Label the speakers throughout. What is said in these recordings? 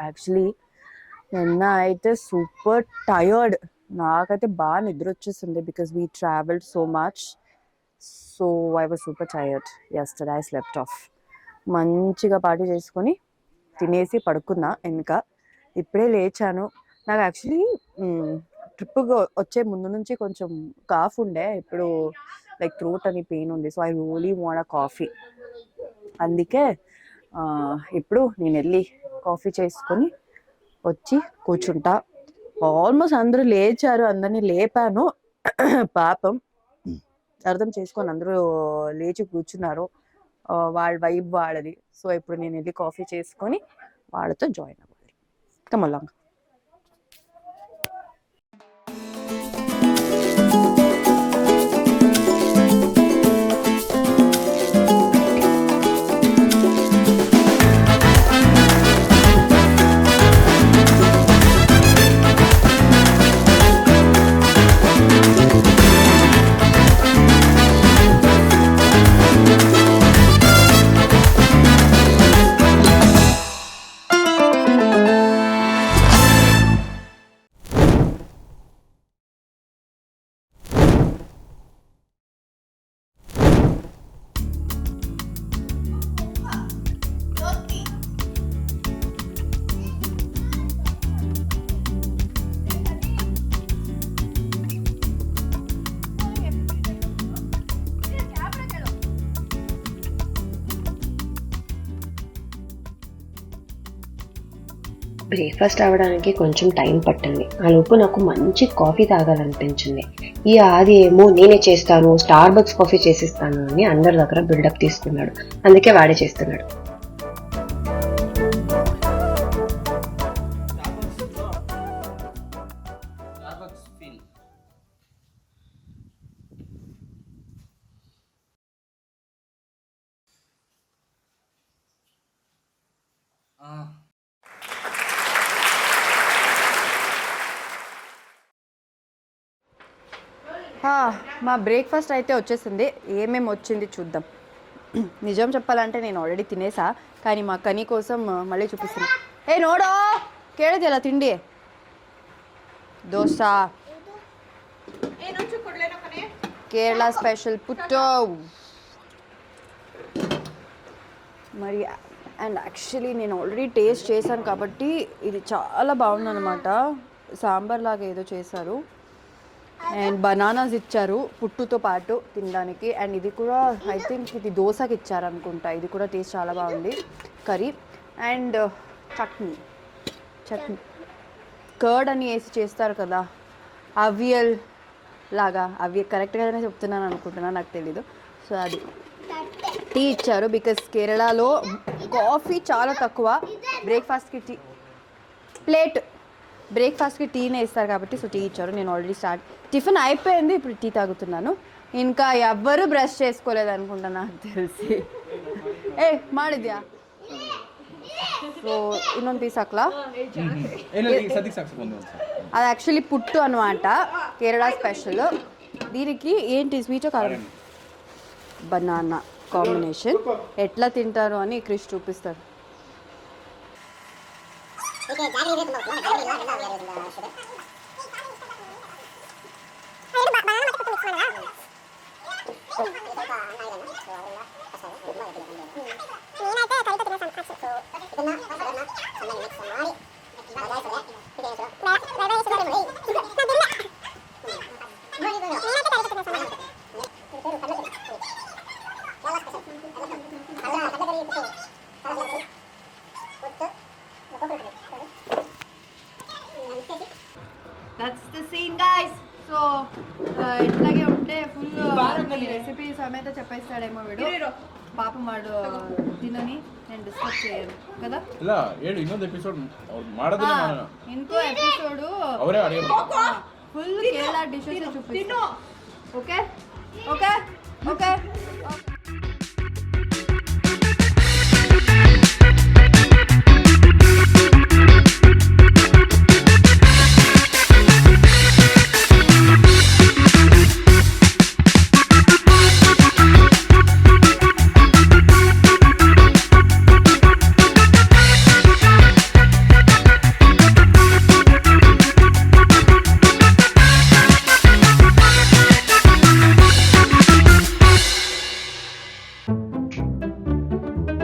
Speaker 1: Actually నిన్న అయితే super tired. నాకైతే బాగా నిద్ర వచ్చేసింది because we travelled so much. So I was super tired yesterday. I slept of. మంచిగా పార్టీ చేసుకొని తినేసి పడుకున్నా. ఇంకా ఇప్పుడే లేచాను. నాకు యాక్చువల్లీ ట్రిప్ వచ్చే ముందు నుంచి కొంచెం కాఫ్ ఉండే. ఇప్పుడు లైక్ థ్రోట్ అని పెయిన్ ఉంది. So I really want a coffee. అందుకే ఇప్పుడు నేను వెళ్ళి కాఫీ చేసుకొని వచ్చి కూర్చుంటా. ఆల్మోస్ట్ అందరూ లేచారు. అందరినీ లేపాను. పాపం అర్థం చేసుకొని అందరూ లేచి కూర్చున్నారు. వాళ్ళ వైబ్ వాళ్ళది. సో ఇప్పుడు నేను వెళ్ళి కాఫీ చేసుకొని వాళ్ళతో జాయిన్ అవ్వాలి. కమలాంగ్.
Speaker 2: బ్రేక్ఫాస్ట్ అవ్వడానికి కొంచెం టైం పట్టింది. ఆ లోపు నాకు మంచి కాఫీ తాగాలనిపించింది. ఈ ఆది ఏమో నేనే చేస్తాను, స్టార్ బక్స్ కాఫీ చేసిస్తాను అని అందరి దగ్గర బిల్డప్ తీసుకున్నాడు. అందుకే వాడే చేస్తున్నాడు.
Speaker 1: మా బ్రేక్ఫాస్ట్ అయితే వచ్చేసింది. ఏమేమి వచ్చింది చూద్దాం. నిజం చెప్పాలంటే నేను ఆల్రెడీ తినేసా, కానీ మా కనీ కోసం మళ్ళీ చూపిస్తున్నా. ఏ నోడో కేళదిలా తిండి దోశ, కేరళ స్పెషల్ పుట్టో మరి. అండ్ యాక్చువల్లీ నేను ఆల్రెడీ టేస్ట్ చేశాను కాబట్టి ఇది చాలా బాగుందన్నమాట. సాంబార్ లాగా ఏదో చేశారు. అండ్ బనానాస్ ఇచ్చారు పుట్టుతో పాటు తినడానికి. అండ్ ఇది కూడా ఐ థింక్ ఇది దోశకి ఇచ్చారనుకుంటా. ఇది కూడా టేస్ట్ చాలా బాగుంది. కర్రీ అండ్ చట్నీ కర్డ్ అని వేసి చేస్తారు కదా, అవియల్ లాగా. అవి కరెక్ట్గానే చెప్తున్నాను అనుకుంటున్నాను, నాకు తెలీదు. సో అది టీ ఇచ్చారు బికాస్ కేరళలో కాఫీ చాలా తక్కువ. బ్రేక్ఫాస్ట్కి టీ ప్లేట్ బ్రేక్ఫాస్ట్కి టీనే ఇస్తారు కాబట్టి సో టీ ఇచ్చారు. నేను ఆల్రెడీ టిఫిన్ అయిపోయింది, ఇప్పుడు టీ తాగుతున్నాను. ఇంకా ఎవ్వరు బ్రష్ చేసుకోలేదు అనుకుంటా నాకు తెలిసి. ఏ ಮಾಡಿದ್ಯಾ? సో ಇನ್ನೊಂದು ಪೀಸ್ ಹಾಕ್ಲಾ? అది యాక్చువల్లీ పుట్టు అనమాట, కేరళ స్పెషల్. దీనికి ఏంటి స్వీట్ కారం బనానా కాంబినేషన్. ఎట్లా తింటారు అని క్రిష్ చూపిస్తారు. That's the scene, guys. So ఎట్లాగే ఉంటే ఫుల్ రెసిపీ సమేత చెప్పేస్తాడేమో వీడు. పాపం వాడు తినని నేను డిస్కస్ చేయను కదా.
Speaker 3: ಇಲ್ಲ ಹೇಳು ಇನ್ನೊಂದು ಎಪಿಸೋಡ್ ಮಾಡೋದಿಲ್ಲ ನಾನು.
Speaker 1: ఇంకో ఎపిసోడ్
Speaker 3: ಅವರೇ ಅಡಿಗೆ
Speaker 1: ఫుల్ కేరళ డిషెస్ చూపిస్తాను. Okay okay okay.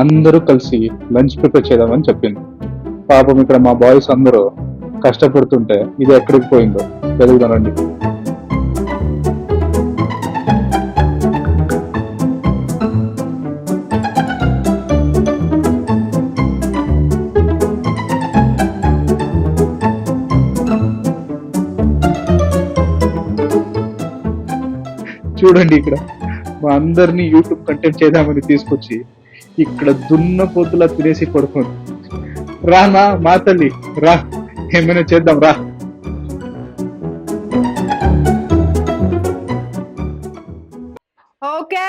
Speaker 4: అందరూ కలిసి లంచ్ ప్రిపేర్ చేద్దామని చెప్పింది. పాపం ఇక్కడ మా బాయ్స్ అందరూ కష్టపడుతుంటే ఇది ఎక్కడికి పోయిందో వెతుకుదానండి. చూడండి ఇక్కడ మా అందరినీ యూట్యూబ్ కంటెంట్ చేద్దామని తీసుకొచ్చి ఇక్కడ దున్న పొద్దులా తినేసి పడుకోండి. రానా మా తల్లి రా, ఏమైనా చేద్దాం రా.
Speaker 1: ఓకే,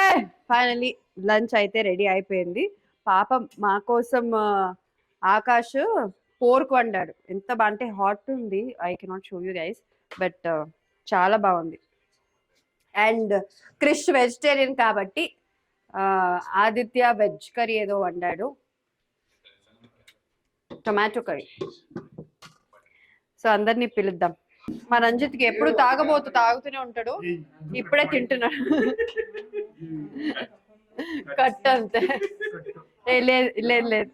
Speaker 1: ఫైనలీ లంచ్ అయితే రెడీ అయిపోయింది. పాపం మా కోసం ఆకాష్ పోర్క్ వండాడు. ఎంత బాగా అంటే హాట్ ఉంది, I cannot show you guys, but చాలా బాగుంది. అండ్ క్రిష్ వెజిటేరియన్ కాబట్టి ఆదిత్య వెజ్ కర్రీ ఏదో వండాడు, టొమాటో కర్రీ. సో అందరినీ పిలుద్దాం. మా రంజిత్కి ఎప్పుడు తాగుతూనే ఉంటాడు, ఇప్పుడే తింటున్నాడు. కట్ అంతే. లేదు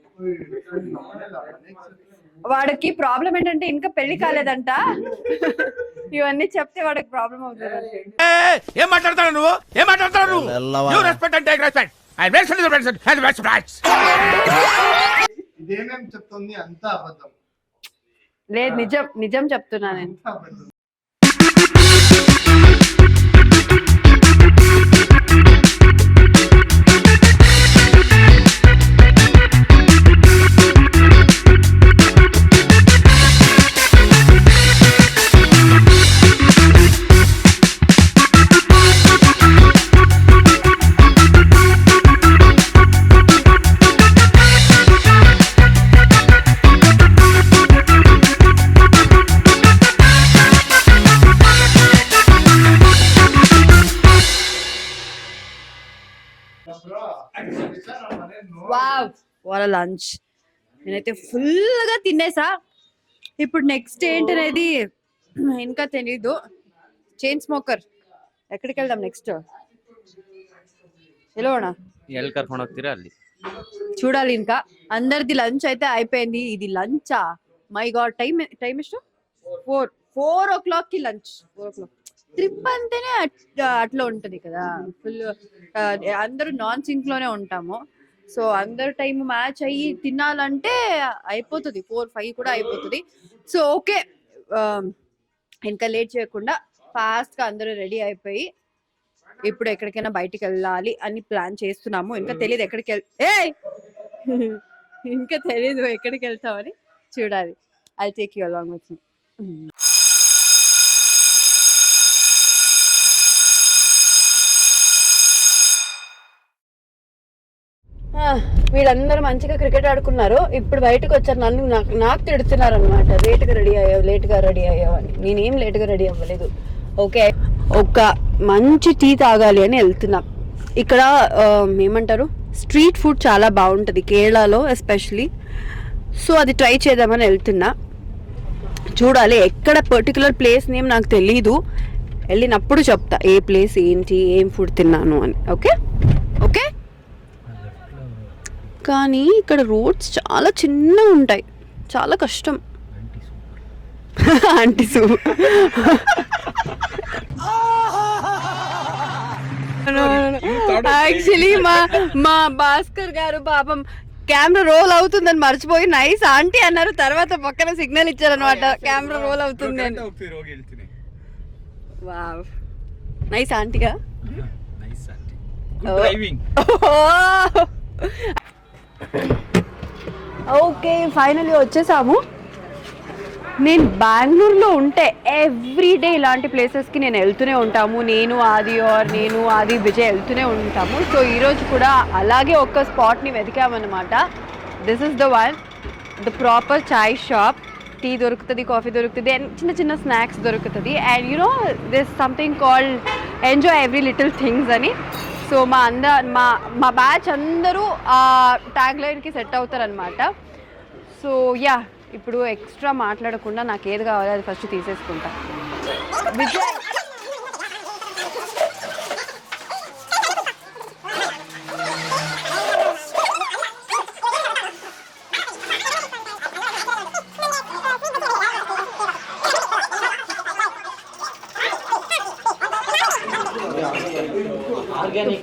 Speaker 1: వాడికి ప్రాబ్లం ఏంటంటే ఇంకా పెళ్లి కాలేదంట. ఇవన్నీ చెప్తే వాడికి ప్రాబ్లం అవుతుంది.
Speaker 5: ఏం మాట్లాడతావు నువ్వు? You respect and take respect. I respect the respect and respect.
Speaker 6: ఇదేమేం చెప్తుంది అంతా అబద్ధం.
Speaker 1: లేదు, నిజం చెప్తున్నా నేను. Wow, what lunch. నేనైతే ఫుల్గా తినేసా. ఇప్పుడు నెక్స్ట్ ఏంటనేది ఇంకా తెలీదు. చైన్ స్మోకర్ ఎక్కడికి వెళ్దాం నెక్స్ట్? ఎలోనా
Speaker 7: ಎಲ್ಲಿ ಕರ್ಕೊಂಡು ಹೋಗ್ತೀರಾ ಅಲ್ಲಿ
Speaker 1: చూడాలి. ఇంకా అందరిది లంచ్ అయితే అయిపోయింది. ఇది లంచా? మై గాడ్, టైం ಎಷ್ಟು? 4 o'clock కి లంచ్. 4 o'clock ట్రిప్ అంటేనే అట్లా ఉంటది కదా, ఫుల్ అందరూ నాన్ సింక్ లోనే ఉంటాము. సో అందరు టైం మ్యాచ్ అయ్యి తినాలంటే అయిపోతుంది, 4-5 కూడా అయిపోతుంది. సో ఓకే, ఇంకా లేట్ చేయకుండా ఫాస్ట్ గా అందరూ రెడీ అయిపోయి ఇప్పుడు ఎక్కడికైనా బయటికి వెళ్ళాలి అని ప్లాన్ చేస్తున్నాము. ఇంకా తెలియదు ఇంకా తెలీదు ఎక్కడికి వెళ్తామని. చూడాలి. I take you along with me. వీళ్ళందరూ మంచిగా క్రికెట్ ఆడుకున్నారు. ఇప్పుడు బయటకు వచ్చారు, నాకు తిడుతున్నారు అనమాట. లేట్గా రెడీ అయ్యావు అని. నేనేం లేట్గా రెడీ అవ్వలేదు. ఓకే, ఒక మంచి టీ తాగాలి అని వెళ్తున్నా. ఇక్కడ ఏమంటారు, స్ట్రీట్ ఫుడ్ చాలా బాగుంటుంది కేరళలో ఎస్పెషలీ. సో అది ట్రై చేద్దామని వెళ్తున్నా. చూడాలి, ఎక్కడ పర్టికులర్ ప్లేస్ నేమ్ నాకు తెలీదు. వెళ్ళినప్పుడు చెప్తా ఏ ప్లేస్ ఏంటి, ఏం ఫుడ్ తిన్నాను అని. Okay okay. కానీ ఇక్కడ రోడ్స్ చాలా చిన్నగా ఉంటాయి, చాలా కష్టం. Aunty soup. యాక్చువల్లీ మా భాస్కర్ గారు పాపం కెమెరా రోల్ అవుతుందని మర్చిపోయి నైస్ ఆంటీ అన్నారు. తర్వాత పక్కన సిగ్నల్ ఇచ్చారనమాట, కెమెరా రోల్ అవుతుంది అని. వావ్, నైస్ ఆంటీగా. ఓకే, ఫైనల్లీ వచ్చేసాము. నేను బెంగళూరులో ఉంటే ఎవ్రీడే ఇలాంటి ప్లేసెస్కి నేను వెళ్తూనే ఉంటాము. నేను ఆది విజయ్ వెళ్తూనే ఉంటాము. సో ఈరోజు కూడా అలాగే ఒక స్పాట్ని వెతికామన్నమాట. This is the one, the proper chai shop. Tea దొరుకుతుంది, కాఫీ దొరుకుతుంది, అండ్ చిన్న చిన్న స్నాక్స్ దొరుకుతుంది. And you know this something called enjoy every little things అని. సో మా బ్యాచ్ అందరూ ఆ ట్యాగ్ లైన్కి సెట్ అవుతారనమాట. సో యా, ఇప్పుడు ఎక్స్ట్రా మాట్లాడకుండా నాకు ఏది కావాలో అది ఫస్ట్ తీసేసుకుంటా. Vijay,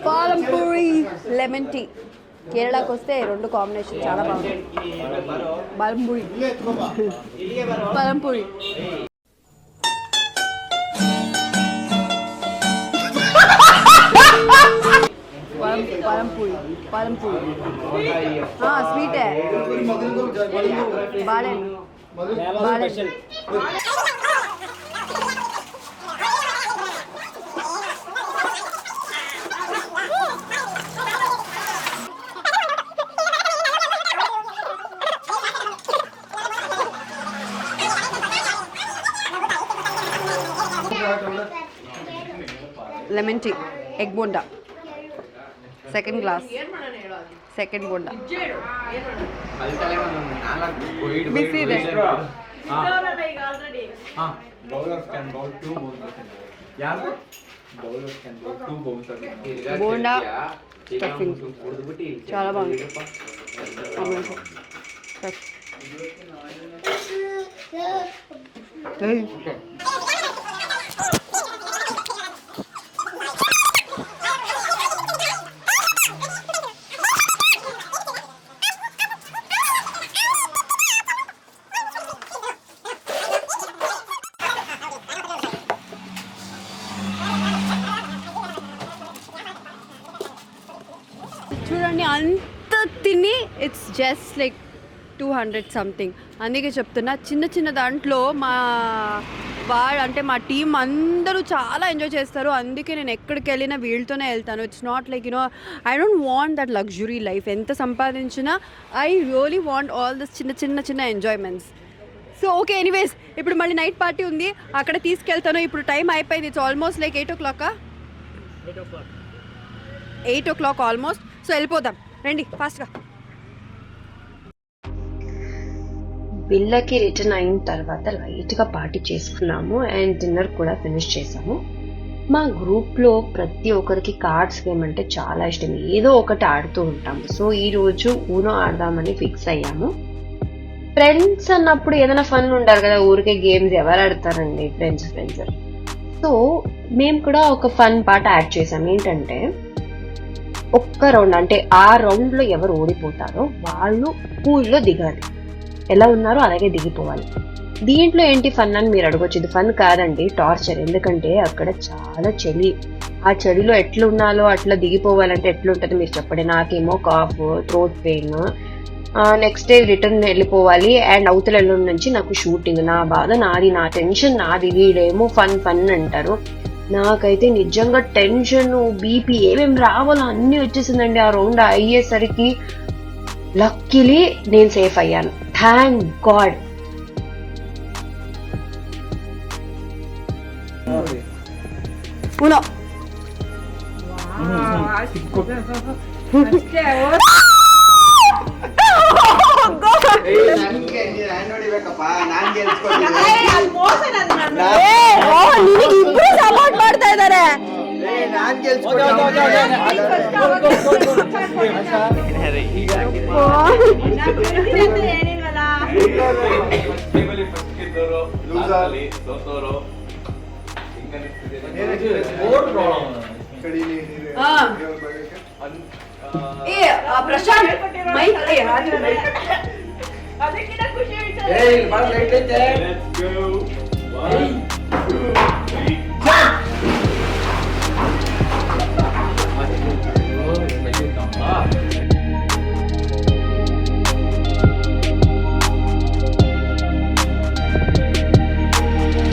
Speaker 1: pazhampori lemon tea. కేరళకు వస్తే రెండు కాంబినేషన్ చాలా బాగుంది. పాలంపూరి పాలంపూరి పాలంపూరి పాలంపూరి స్వీటే బాలే బాలే. Lemon tea, egg bonda, second glass, second bonda. ಬಿಸಿ ಇದೆ. బోండా స్టఫింగ్ చాలా బాగుంది. చూడండి అంత తిని ఇట్స్ జస్ట్ లైక్ 200 సంథింగ్. అందుకే చెప్తున్నా చిన్న చిన్న దాంట్లో మా మా టీం అందరూ చాలా ఎంజాయ్ చేస్తారు. అందుకే నేను ఎక్కడికి వెళ్ళినా వీళ్ళతోనే వెళ్తాను. It's not like I don't want that luxury life. ఎంత సంపాదించినా I really want all this చిన్న చిన్న చిన్న ఎంజాయ్మెంట్స్. సో ఓకే, ఎనీవేస్ ఇప్పుడు మళ్ళీ నైట్ పార్టీ ఉంది, అక్కడ తీసుకెళ్తాను. ఇప్పుడు టైం అయిపోయింది. It's almost like 8 o'clock. 8 o'clock almost. So వెళ్ళిపోదాం రండి ఫాస్ట్గా.
Speaker 2: విల్లకి రిటర్న్ అయిన తర్వాత లైట్గా పార్టీ చేసుకున్నాము అండ్ డిన్నర్ కూడా ఫినిష్ చేసాము. మా గ్రూప్లో ప్రతి ఒక్కరికి కార్డ్స్ గేమ్ అంటే చాలా ఇష్టం. ఏదో ఒకటి ఆడుతూ ఉంటాము. సో ఈరోజు ఊనో ఆడదామని ఫిక్స్ అయ్యాము. ఫ్రెండ్స్ అన్నప్పుడు ఏదైనా ఫన్ ఉంటారు కదా, ఊరికే గేమ్స్ ఎవరు ఆడతారండి, ఫ్రెండ్స్. సో మేము కూడా ఒక ఫన్ పార్ట్ యాడ్ చేసాం. ఏంటంటే ఒక్క రౌండ్, అంటే ఆ రౌండ్లో ఎవరు ఓడిపోతారో వాళ్ళు పూల్లో దిగాలి. ఎలా ఉన్నారో అలాగే దిగిపోవాలి. దీంట్లో ఏంటి ఫన్ అని మీరు అడగొచ్చు. ఇది ఫన్ కాదండి, టార్చర్. ఎందుకంటే అక్కడ చాలా చలి. ఆ చలిలో ఎట్లున్నాలో అట్లా దిగిపోవాలంటే ఎట్లుంటుంది మీరు చెప్పండి. నాకేమో cough, throat pain, next day return వెళ్ళిపోవాలి అండ్ అవతల ఎల్లుండి నుంచి నాకు షూటింగ్. నా బాధ నాది, నా టెన్షన్ నాది. వీళ్ళేమో ఫన్ అంటారు. నాకైతే నిజంగా టెన్షన్, బీపీ ఏమేమి రావాలో అన్నీ వచ్చేసిందండి. ఆ రౌండ్ అయ్యేసరికి లక్కీలీ నేను సేఫ్ అయ్యాను. Thank God.
Speaker 1: Uno. ಇಬ್ರು ಸಪೋರ್ಟ್ ಮಾಡ್ತಾ ಇದಾರೆ. ಪ್ರಶಾಂತ್ ಮೈಕ್ ಅದಕ್ಕಿಂತ ಖುಷಿ ಆಯ್ತು.